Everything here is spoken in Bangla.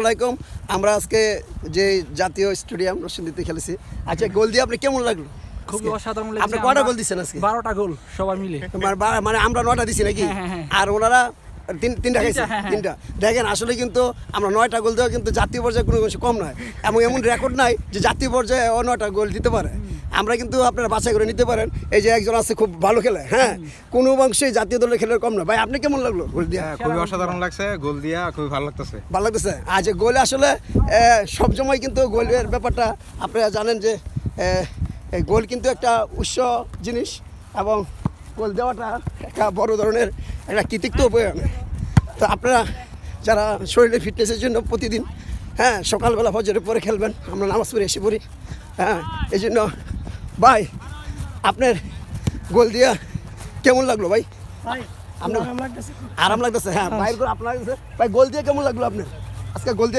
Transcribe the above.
আসসালামাইকুম। আমরা আজকে যে জাতীয় স্টেডিয়াম নরসিংদীতে খেলেছি। আচ্ছা, গোল দিয়ে আপনি কেমন লাগলো? খুবই অসাধারণ লেগেছে। আপনি কয়টা গোল দিচ্ছেন আজকে? 12টা গোল সবাই মিলে। মানে আমরা 9টা দিছি নাকি? হ্যাঁ। আর ওনারা তিনটা খাইছে। হ্যাঁ। তিনটা। দেখেন আসলে কিন্তু আমরা 9টা গোল দেওয়া কিন্তু জাতীয় পর্যায়ে কোনো কম নয়, এবং এমন রেকর্ড নাই যে জাতীয় পর্যায়ে 9টা গোল দিতে পারে। আমরা কিন্তু আপনারা বাছাই করে নিতে পারেন। এই যে একজন আছে খুব ভালো খেলে, হ্যাঁ, কোনো অংশেই জাতীয় দলের খেলার কম না। ভাই, আপনি কেমন লাগলো গোল দিয়া? খুবই অসাধারণ লাগছে, গোল দিয়া খুবই ভালো লাগতেছে। ভালো লাগতেছে। আচ্ছা, গোল আসলে সবসময় কিন্তু গোলের ব্যাপারটা আপনারা জানেন যে এই গোল কিন্তু একটা উৎস জিনিস, এবং গোল দেওয়াটা একটা বড় ধরনের একটা কৃতিত্ব বয়ে আনে। তো আপনারা যারা শরীরের ফিটনেসের জন্য প্রতিদিন, হ্যাঁ, সকালবেলা ফজরের পরে খেলবেন, আমরা নামাজ পড়ে এসে পড়ি, হ্যাঁ, এই জন্য ভাই আপনার গোল দিয়া কেমন লাগলো ভাই? আপনার আরাম লাগতেছে? হ্যাঁ ভাই, আপনার ভাই গোল দিয়ে কেমন লাগলো আপনার আজকে? গোল দিয়ে